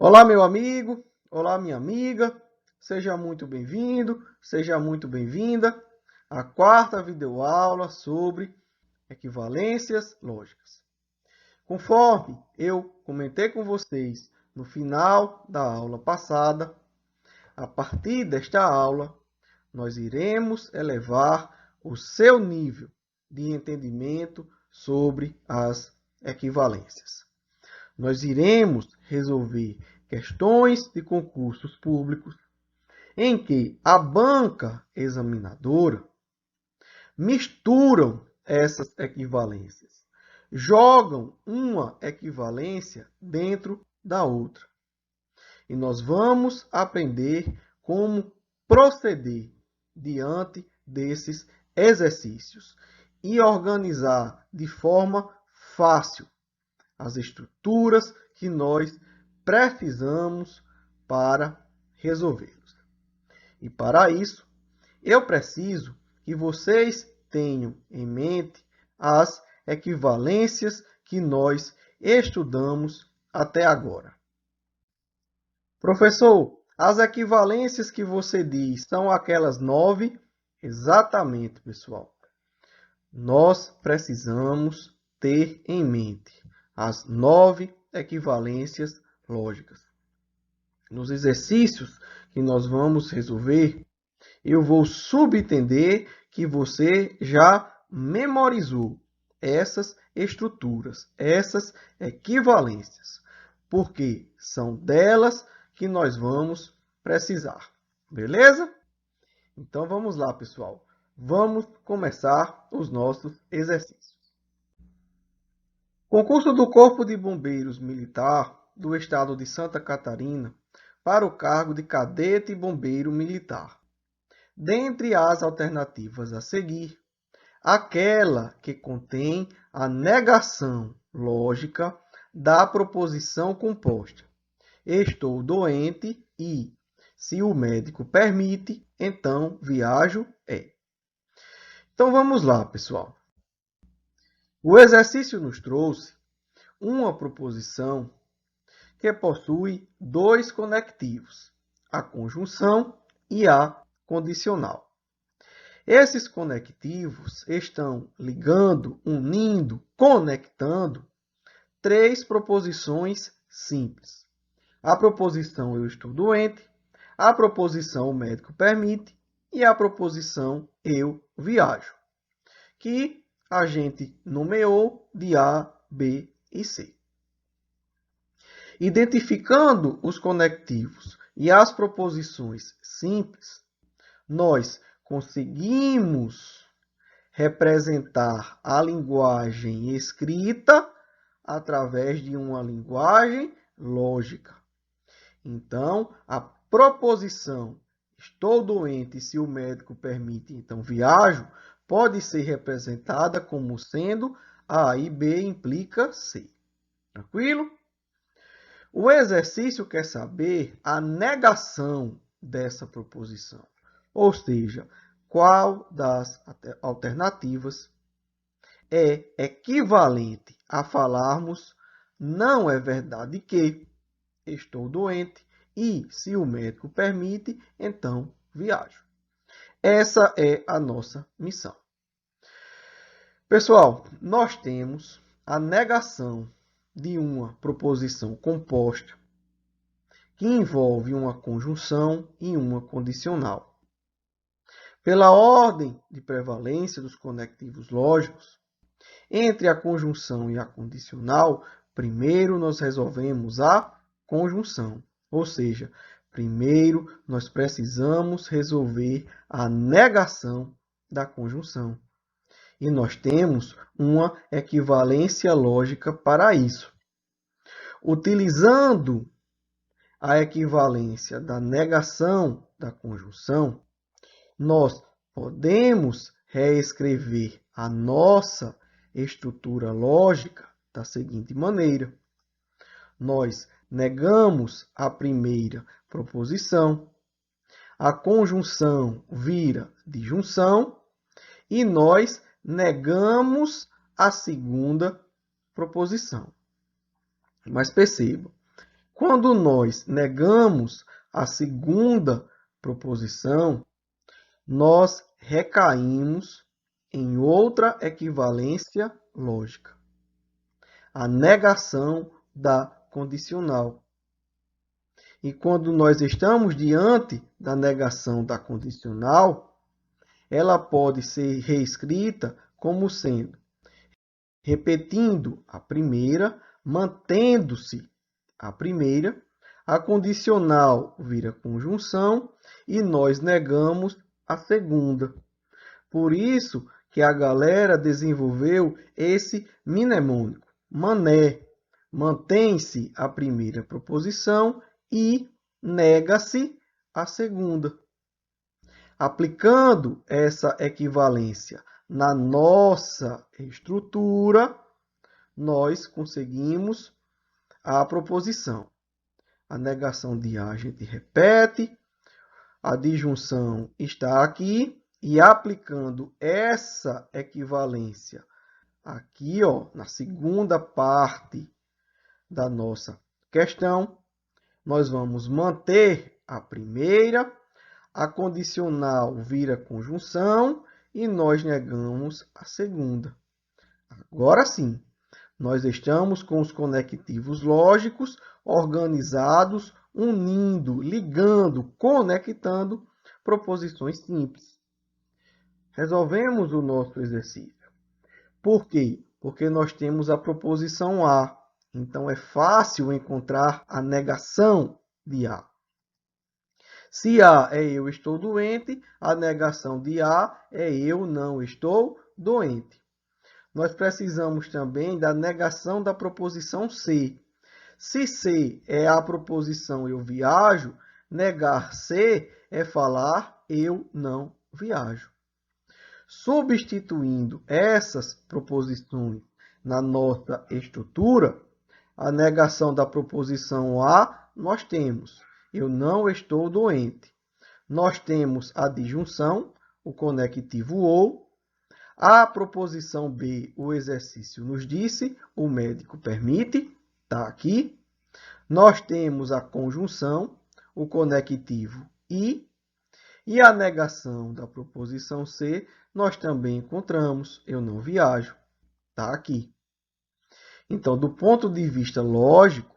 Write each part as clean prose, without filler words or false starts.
Olá, meu amigo, olá, minha amiga, seja muito bem-vindo, seja muito bem-vinda à quarta videoaula sobre equivalências lógicas. Conforme eu comentei com vocês no final da aula passada, a partir desta aula, nós iremos elevar o seu nível de entendimento sobre as equivalências. Nós iremos resolver questões de concursos públicos em que a banca examinadora misturam essas equivalências, jogam uma equivalência dentro da outra. E nós vamos aprender como proceder diante desses exercícios e organizar de forma fácil as estruturas que nós precisamos para resolvê-los. E para isso, eu preciso que vocês tenham em mente as equivalências que nós estudamos até agora. Professor, as equivalências que você diz são aquelas 9? Exatamente, pessoal. Nós precisamos ter em mente as 9 equivalências lógicas. Nos exercícios que nós vamos resolver, eu vou subentender que você já memorizou essas estruturas, essas equivalências, porque são delas que nós vamos precisar. Beleza? Então vamos lá, pessoal. Vamos começar os nossos exercícios. Concurso do Corpo de Bombeiros Militar do Estado de Santa Catarina para o cargo de cadete bombeiro militar. Dentre as alternativas a seguir, aquela que contém a negação lógica da proposição composta. Estou doente e, se o médico permite, então viajo é. Então vamos lá, pessoal. O exercício nos trouxe uma proposição que possui dois conectivos, a conjunção e a condicional. Esses conectivos estão ligando, unindo, conectando três proposições simples. A proposição eu estou doente, a proposição o médico permite e a proposição eu viajo, que a gente nomeou de A, B e C. Identificando os conectivos e as proposições simples, nós conseguimos representar a linguagem escrita através de uma linguagem lógica. Então, a proposição estou doente, se o médico permite, então viajo, pode ser representada como sendo A e B implica C. Tranquilo? O exercício quer saber a negação dessa proposição, ou seja, qual das alternativas é equivalente a falarmos não é verdade que estou doente e, se o médico permite, então viajo. Essa é a nossa missão. Pessoal, nós temos a negação de uma proposição composta que envolve uma conjunção e uma condicional. Pela ordem de prevalência dos conectivos lógicos, entre a conjunção e a condicional, primeiro nós resolvemos a conjunção, ou seja, primeiro nós precisamos resolver a negação da conjunção. E nós temos uma equivalência lógica para isso. Utilizando a equivalência da negação da conjunção, nós podemos reescrever a nossa estrutura lógica da seguinte maneira. Nós negamos a primeira proposição, a conjunção vira disjunção e nós negamos a segunda proposição. Mas perceba, Quando nós negamos a segunda proposição, nós recaímos em outra equivalência lógica, a negação da condicional. E quando nós estamos diante da negação da condicional, ela pode ser reescrita como sendo repetindo a primeira, mantendo-se a primeira, a condicional vira conjunção e nós negamos a segunda. Por isso que a galera desenvolveu esse mnemônico. Mané, mantém-se a primeira proposição e nega-se a segunda. Aplicando essa equivalência na nossa estrutura, nós conseguimos a proposição. A negação de A a gente repete, a disjunção está aqui, e aplicando essa equivalência aqui, ó, na segunda parte da nossa questão, nós vamos manter a primeira, a condicional vira conjunção e nós negamos a segunda. Agora sim, nós estamos com os conectivos lógicos organizados, unindo, ligando, conectando proposições simples. Resolvemos o nosso exercício. Por quê? Porque nós temos a proposição A. Então, é fácil encontrar a negação de A. Se A é eu estou doente, a negação de A é eu não estou doente. Nós precisamos também da negação da proposição C. Se C é a proposição eu viajo, negar C é falar eu não viajo. Substituindo essas proposições na nossa estrutura, a negação da proposição A, nós temos eu não estou doente. Nós temos a disjunção, o conectivo ou. A proposição B, o exercício nos disse, o médico permite, está aqui. Nós temos a conjunção, o conectivo e a negação da proposição C, nós também encontramos, eu não viajo, está aqui. Então, do ponto de vista lógico,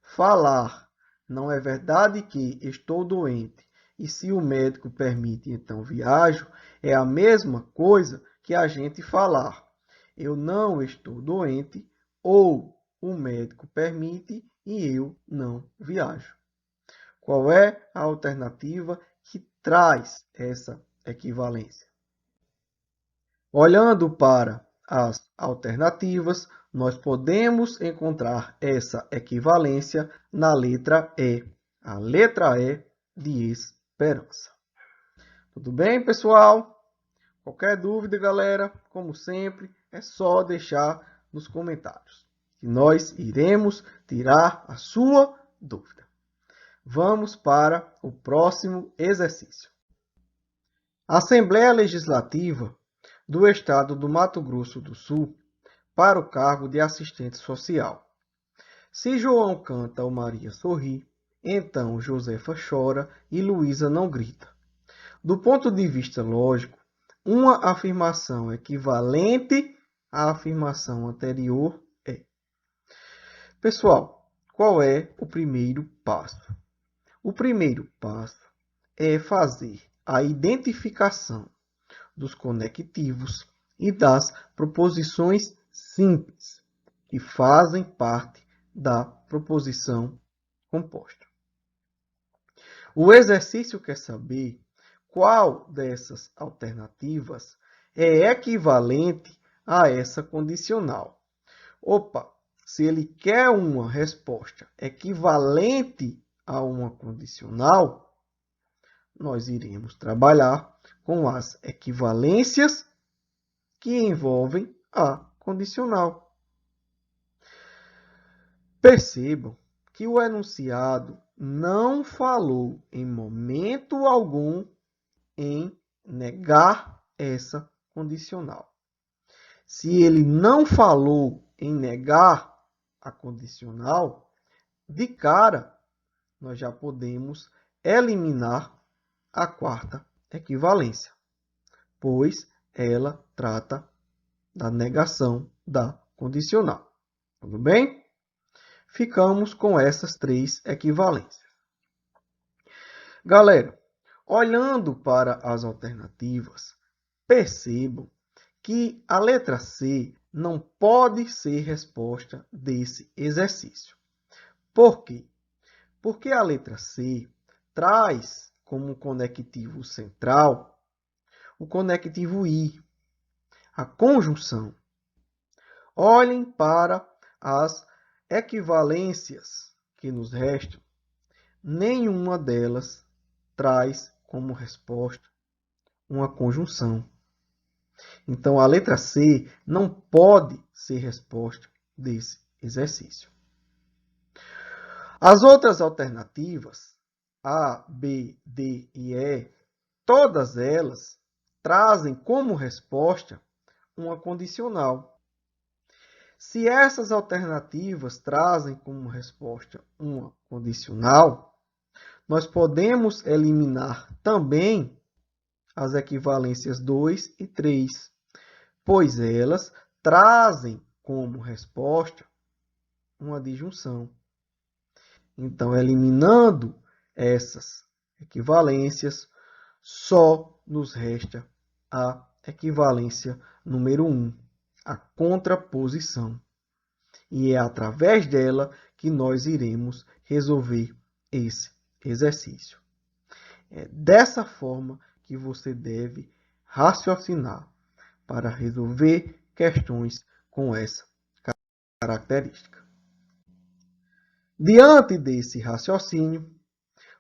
falar não é verdade que estou doente e se o médico permite, então viajo, é a mesma coisa que a gente falar eu não estou doente ou o médico permite e eu não viajo. Qual é a alternativa que traz essa equivalência? Olhando para as alternativas, nós podemos encontrar essa equivalência na letra E, a letra E de esperança. Tudo bem, pessoal? Qualquer dúvida, galera, como sempre, é só deixar nos comentários, que nós iremos tirar a sua dúvida. Vamos para o próximo exercício. Assembleia Legislativa do Estado do Mato Grosso do Sul para o cargo de assistente social. Se João canta ou Maria sorri, então Josefa chora e Luísa não grita. Do ponto de vista lógico, uma afirmação equivalente à afirmação anterior é. Pessoal, qual é o primeiro passo? O primeiro passo é fazer a identificação dos conectivos e das proposições simples que fazem parte da proposição composta. O exercício quer saber qual dessas alternativas é equivalente a essa condicional. Opa, se ele quer uma resposta equivalente a uma condicional, nós iremos trabalhar com as equivalências que envolvem a condicional. Percebam que o enunciado não falou em momento algum em negar essa condicional. Se ele não falou em negar a condicional, de cara, nós já podemos eliminar a quarta equivalência, pois ela trata da negação da condicional. Tudo bem? Ficamos com essas três equivalências. Galera, olhando para as alternativas, percebam que a letra C não pode ser resposta desse exercício. Por quê? Porque a letra C traz como conectivo central o conectivo I, a conjunção. Olhem para as equivalências que nos restam. Nenhuma delas traz como resposta uma conjunção. Então, a letra C não pode ser resposta desse exercício. As outras alternativas, A, B, D e E, todas elas trazem como resposta uma condicional. Se essas alternativas trazem como resposta uma condicional, nós podemos eliminar também as equivalências 2 e 3, pois elas trazem como resposta uma disjunção. Então, eliminando essas equivalências, só nos resta a equivalência número 1, a contraposição. E é através dela que nós iremos resolver esse exercício. É dessa forma que você deve raciocinar para resolver questões com essa característica. Diante desse raciocínio,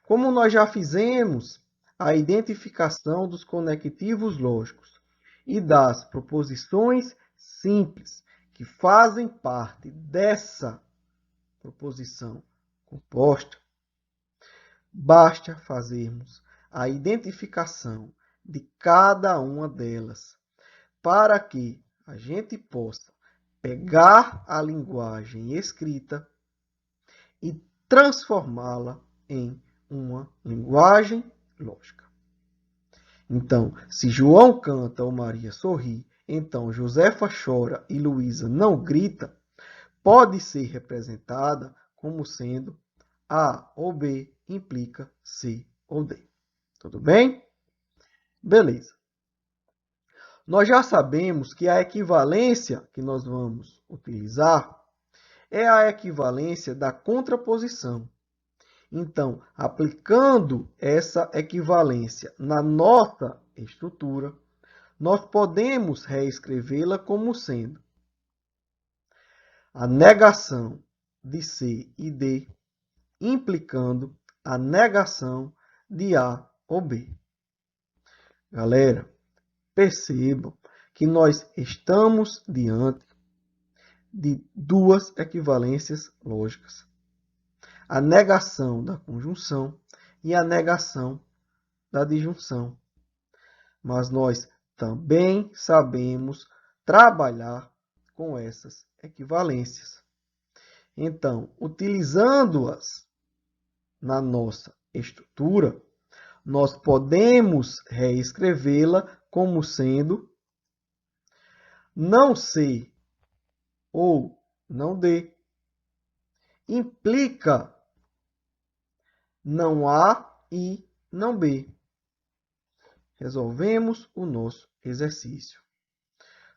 como nós já fizemos a identificação dos conectivos lógicos e das proposições simples que fazem parte dessa proposição composta, basta fazermos a identificação de cada uma delas para que a gente possa pegar a linguagem escrita e transformá-la em uma linguagem lógica. Então, se João canta ou Maria sorri, então Josefa chora e Luísa não grita, pode ser representada como sendo A ou B implica C ou D. Tudo bem? Beleza. Nós já sabemos que a equivalência que nós vamos utilizar é a equivalência da contraposição. Então, aplicando essa equivalência na nossa estrutura, nós podemos reescrevê-la como sendo a negação de C e D, implicando a negação de A ou B. Galera, percebam que nós estamos diante de duas equivalências lógicas: a negação da conjunção e a negação da disjunção. Mas nós também sabemos trabalhar com essas equivalências. Então, utilizando-as na nossa estrutura, nós podemos reescrevê-la como sendo não C ou não D. Implica não A e não B. Resolvemos o nosso exercício.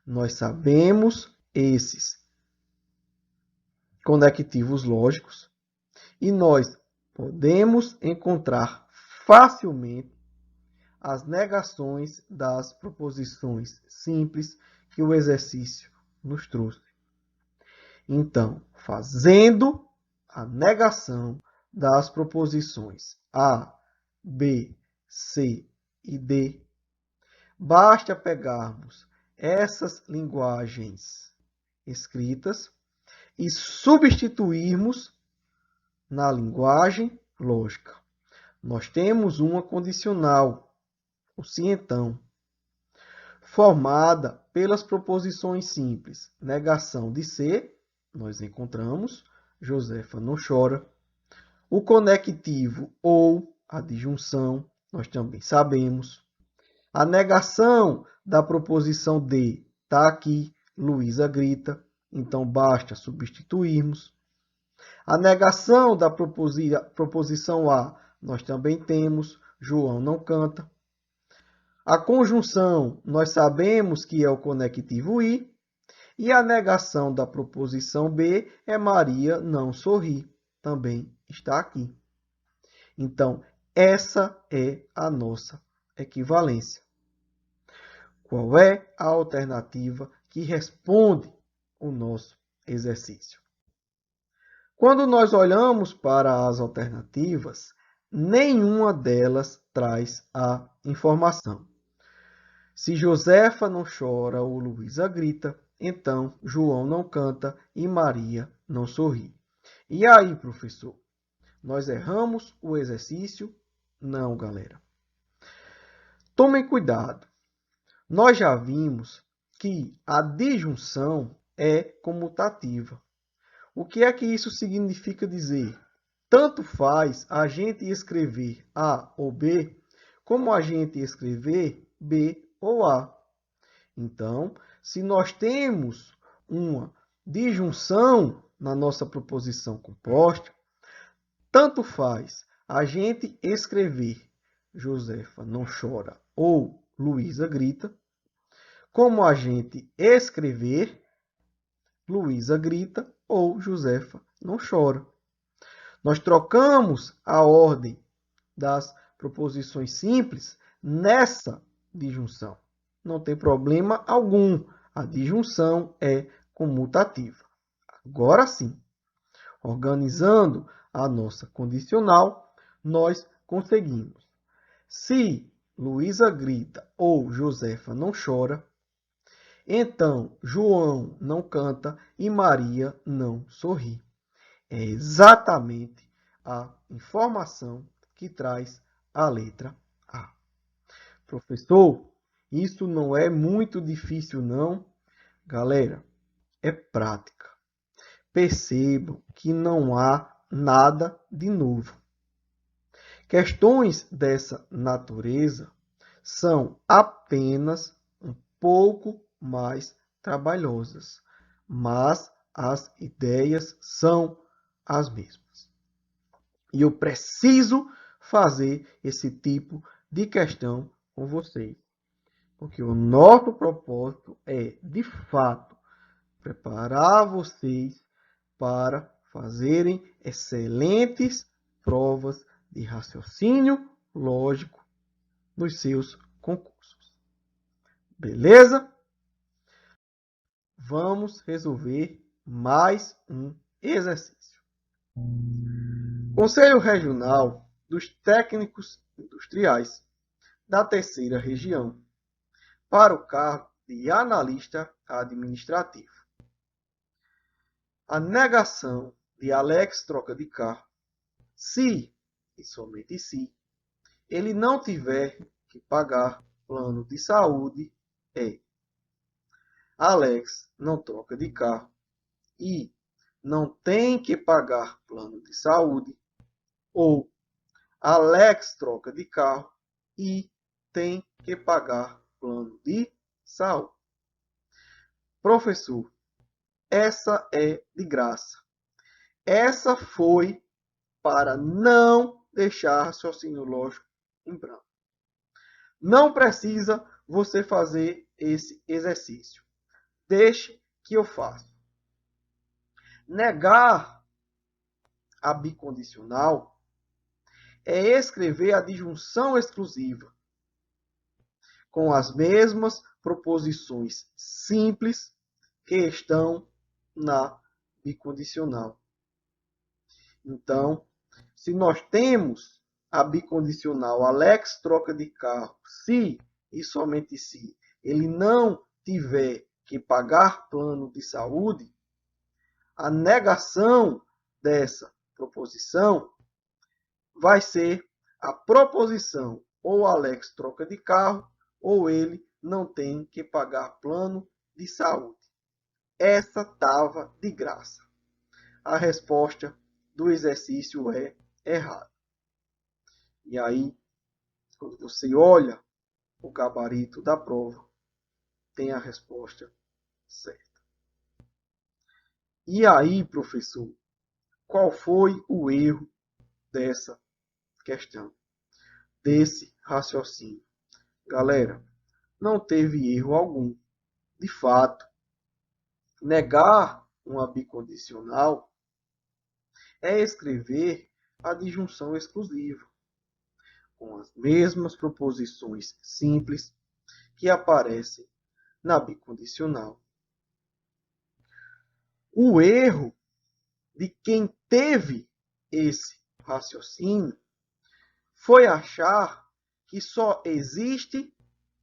Nós sabemos esses conectivos lógicos e nós podemos encontrar facilmente as negações das proposições simples que o exercício nos trouxe. Então, fazendo a negação das proposições A, B, C e D, basta pegarmos essas linguagens escritas e substituirmos na linguagem lógica. Nós temos uma condicional, o se então, formada pelas proposições simples. Negação de C, nós encontramos, Josefa não chora. O conectivo ou a disjunção, nós também sabemos. A negação da proposição D está aqui, Luísa grita, então basta substituirmos. A negação da proposição A, nós também temos, João não canta. A conjunção, nós sabemos que é o conectivo I. E a negação da proposição B é Maria não sorri, também está aqui. Então, essa é a nossa equivalência. Qual é a alternativa que responde o nosso exercício? Quando nós olhamos para as alternativas, nenhuma delas traz a informação. Se Josefa não chora ou Luísa grita, então João não canta e Maria não sorri. E aí, professor? Nós erramos o exercício? Não, galera. Tomem cuidado. Nós já vimos que a disjunção é comutativa. O que é que isso significa dizer? Tanto faz a gente escrever A ou B, como a gente escrever B ou A. Então, se nós temos uma disjunção na nossa proposição composta, tanto faz a gente escrever Josefa não chora ou Luísa grita, como a gente escrever Luísa grita ou Josefa não chora. Nós trocamos a ordem das proposições simples nessa disjunção. Não tem problema algum. A disjunção é comutativa. Agora sim, organizando a nossa condicional, nós conseguimos. Se Luísa grita ou Josefa não chora, então João não canta e Maria não sorri. É exatamente a informação que traz a letra A. Professor, isso não é muito difícil, não? Galera, é prática. Percebam que não há nada de novo. Questões dessa natureza são apenas um pouco mais trabalhosas, mas as ideias são as mesmas. E eu preciso fazer esse tipo de questão com vocês, porque o nosso propósito é, de fato, preparar vocês para fazerem excelentes provas de raciocínio lógico nos seus concursos. Beleza? Vamos resolver mais um exercício. Conselho Regional dos Técnicos Industriais da Terceira Região para o cargo de analista administrativo. A negação de Alex troca de carro, se e somente se ele não tiver que pagar plano de saúde, é: Alex não troca de carro e não tem que pagar plano de saúde, ou Alex troca de carro e tem que pagar plano de saúde. Professor, essa é de graça. Essa foi para não deixar raciocínio lógico em branco. Não precisa você fazer esse exercício. Deixe que eu faça. Negar a bicondicional é escrever a disjunção exclusiva com as mesmas proposições simples que estão na bicondicional. Então, se nós temos a bicondicional Alex troca de carro se e somente se ele não tiver que pagar plano de saúde, a negação dessa proposição vai ser a proposição ou Alex troca de carro ou ele não tem que pagar plano de saúde. Essa estava de graça. A resposta do exercício é errada. E aí, quando você olha o gabarito da prova, tem a resposta certa. E aí, professor, qual foi o erro dessa questão, desse raciocínio? Galera, não teve erro algum. De fato, negar uma bicondicional é escrever a disjunção exclusiva, com as mesmas proposições simples que aparecem na bicondicional. O erro de quem teve esse raciocínio foi achar que só existe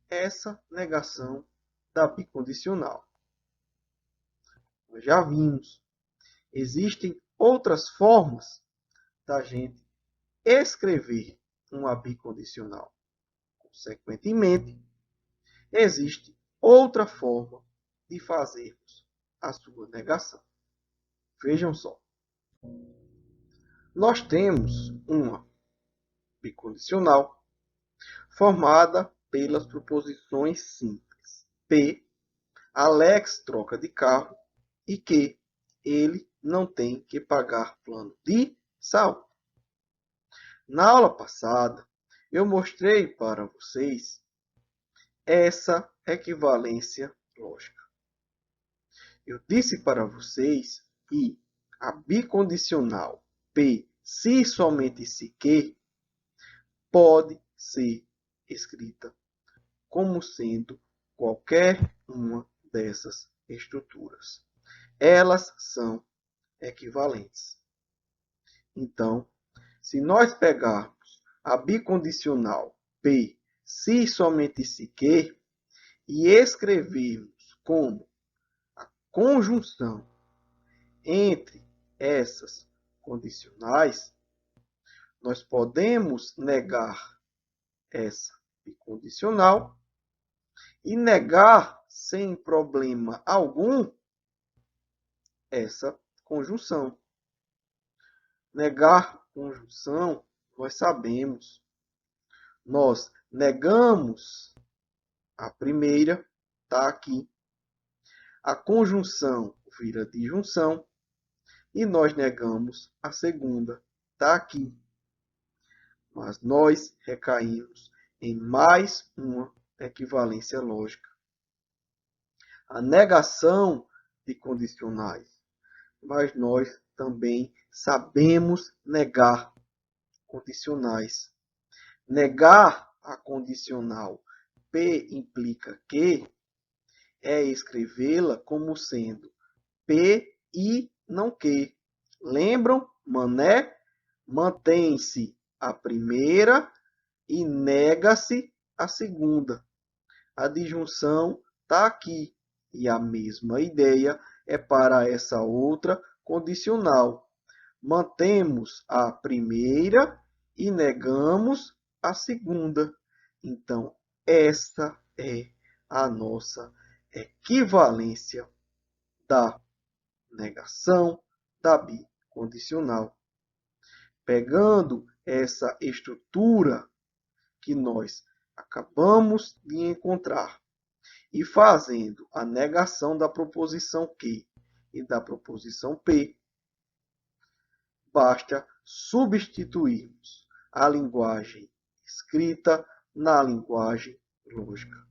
essa negação da bicondicional. Nós já vimos, existem outras formas da gente escrever uma bicondicional. Consequentemente, existe outra forma de fazermos a sua negação. Vejam só. Nós temos uma bicondicional formada pelas proposições simples. P, Alex troca de carro e Q, ele não tem que pagar plano de saúde. Na aula passada, eu mostrei para vocês essa equivalência lógica. Eu disse para vocês que a bicondicional P, se somente se Q, pode ser escrita como sendo qualquer uma dessas estruturas. Elas são equivalentes. Então, se nós pegarmos a bicondicional P, se somente se Q, e escrevermos como a conjunção entre essas condicionais, nós podemos negar essa bicondicional e negar sem problema algum essa conjunção. Negar conjunção, nós sabemos. Nós negamos a primeira, está aqui. A conjunção vira disjunção. E nós negamos a segunda, está aqui. Mas nós recaímos em mais uma equivalência lógica. A negação de condicionais. Mas nós também sabemos negar condicionais. Negar a condicional P implica que é escrevê-la como sendo P e não que. Lembram? Mané? Mantém-se a primeira e nega-se a segunda. A disjunção está aqui. E a mesma ideia é para essa outra condicional. Mantemos a primeira e negamos a segunda. Então, essa é a nossa equivalência da negação da bicondicional. Pegando essa estrutura que nós acabamos de encontrar e fazendo a negação da proposição Q e da proposição P, basta substituirmos a linguagem escrita na linguagem lógica.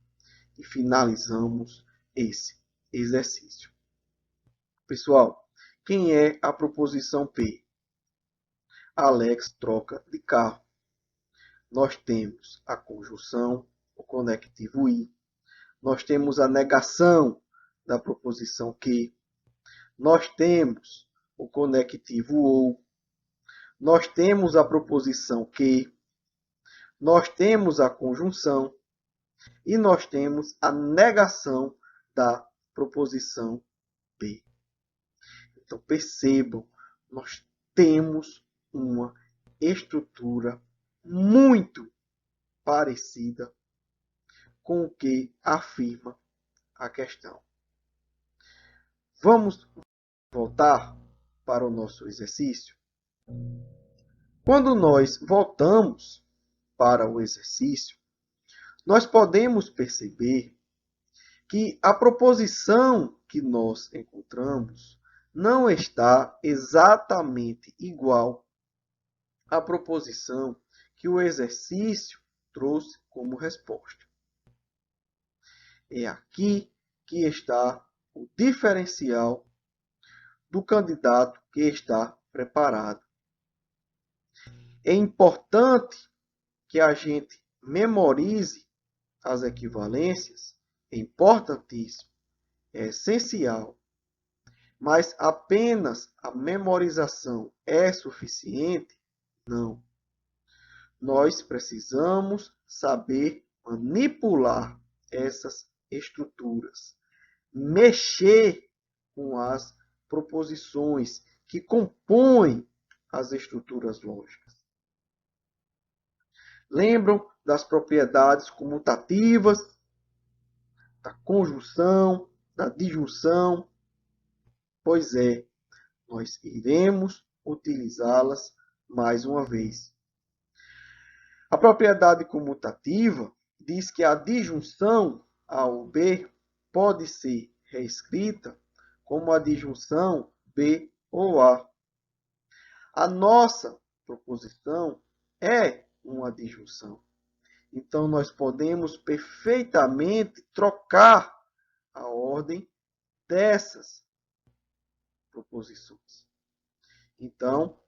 E finalizamos esse exercício. Pessoal, quem é a proposição P? Alex troca de carro. Nós temos a conjunção, o conectivo I. Nós temos a negação da proposição que. Nós temos o conectivo ou. Nós temos a proposição que. Nós temos a conjunção. E nós temos a negação da proposição P. Então, percebam, nós temos uma estrutura muito parecida com o que afirma a questão. Vamos voltar para o nosso exercício? Quando nós voltamos para o exercício, nós podemos perceber que a proposição que nós encontramos não está exatamente igual à proposição que o exercício trouxe como resposta. É aqui que está o diferencial do candidato que está preparado. É importante que a gente memorize as equivalências, é importantíssimo, é essencial, mas apenas a memorização é suficiente? Não. Nós precisamos saber manipular essas estruturas, mexer com as proposições que compõem as estruturas lógicas. Lembram das propriedades comutativas, da conjunção, da disjunção? Pois é, nós iremos utilizá-las mais uma vez. A propriedade comutativa diz que a disjunção A ou B pode ser reescrita como a disjunção B ou A. A nossa proposição é uma disjunção. Então, nós podemos perfeitamente trocar a ordem dessas proposições. Então,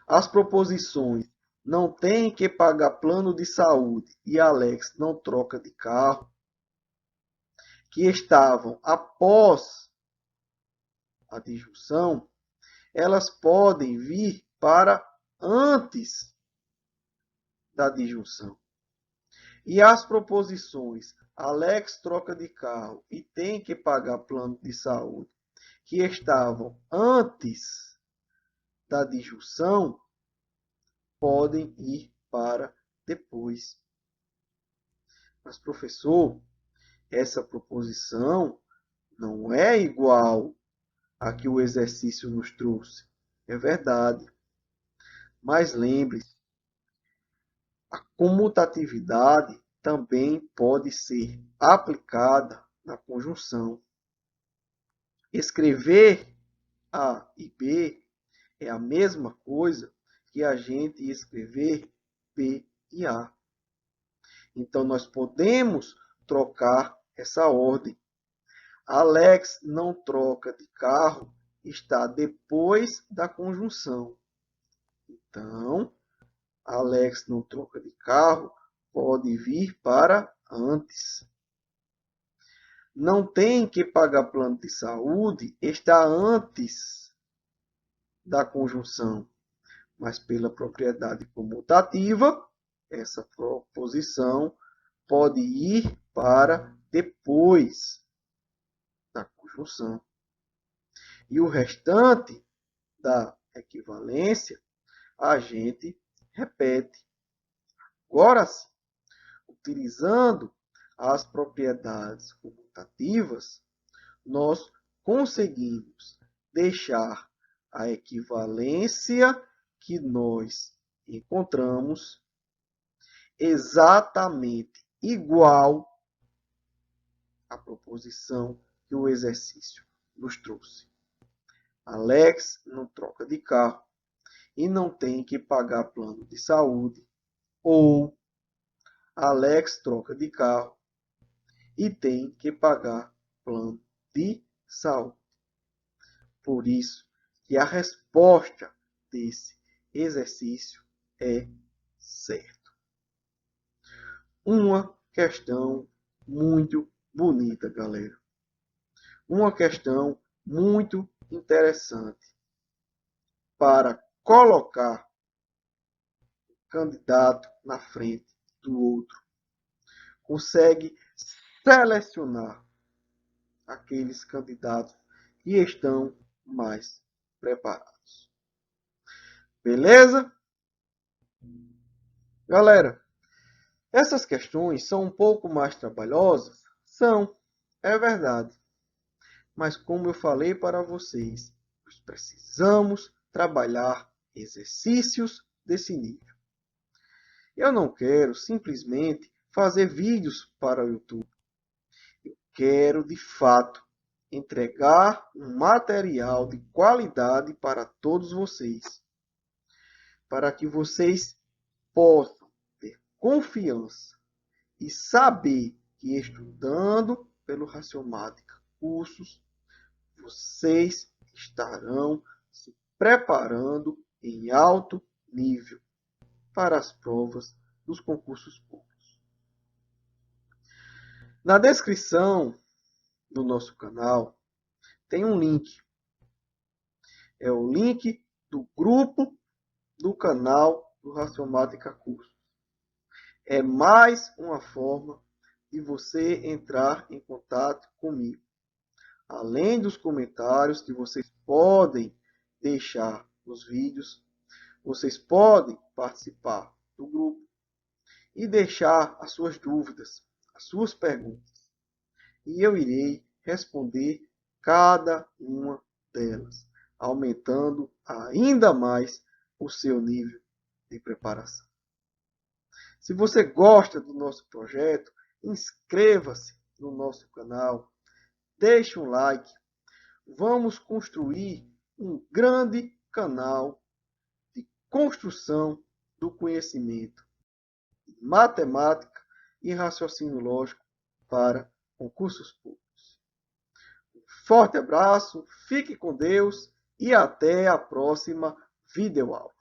as proposições não tem que pagar plano de saúde e Alex não troca de carro, que estavam após a disjunção, elas podem vir para antes da disjunção. E as proposições Alex troca de carro e tem que pagar plano de saúde, que estavam antes da disjunção, podem ir para depois. Mas, professor, essa proposição não é igual a que o exercício nos trouxe. É verdade. Mas lembre-se, a comutatividade também pode ser aplicada na conjunção. Escrever A e B é a mesma coisa que a gente escrever B e A. Então, nós podemos trocar essa ordem. Alex não troca de carro está depois da conjunção. Então, Alex não troca de carro pode vir para antes. Não tem que pagar plano de saúde está antes da conjunção, mas pela propriedade comutativa, essa proposição pode ir para depois da conjunção. E o restante da equivalência a gente repete. Agora sim, utilizando as propriedades comutativas, nós conseguimos deixar a equivalência que nós encontramos exatamente igual à proposição que o exercício nos trouxe. Alex não troca de carro e não tem que pagar plano de saúde, ou Alex troca de carro e tem que pagar plano de saúde. Por isso que a resposta desse exercício é certo. Uma questão muito bonita, galera. Uma questão muito interessante para colocar o candidato na frente do outro. Consegue selecionar aqueles candidatos que estão mais preparados. Beleza? Galera, essas questões são um pouco mais trabalhosas? São, é verdade. Mas como eu falei para vocês, nós precisamos trabalhar exercícios desse nível. Eu não quero simplesmente fazer vídeos para o YouTube. Eu quero, de fato, entregar um material de qualidade para todos vocês, para que vocês possam ter confiança e saber que estudando pelo Ratiomática Cursos, vocês estarão se preparando em alto nível para as provas dos concursos públicos. Na descrição do nosso canal tem um link. É o link do grupo do canal do Ratiomática Cursos. É mais uma forma de você entrar em contato comigo. Além dos comentários que vocês podem deixar nos vídeos, vocês podem participar do grupo e deixar as suas dúvidas, as suas perguntas. E eu irei responder cada uma delas, aumentando ainda mais o seu nível de preparação. Se você gosta do nosso projeto, inscreva-se no nosso canal, deixe um like. Vamos construir um grande canal de construção do conhecimento, matemática e raciocínio lógico para concursos públicos. Um forte abraço, fique com Deus e até a próxima videoaula.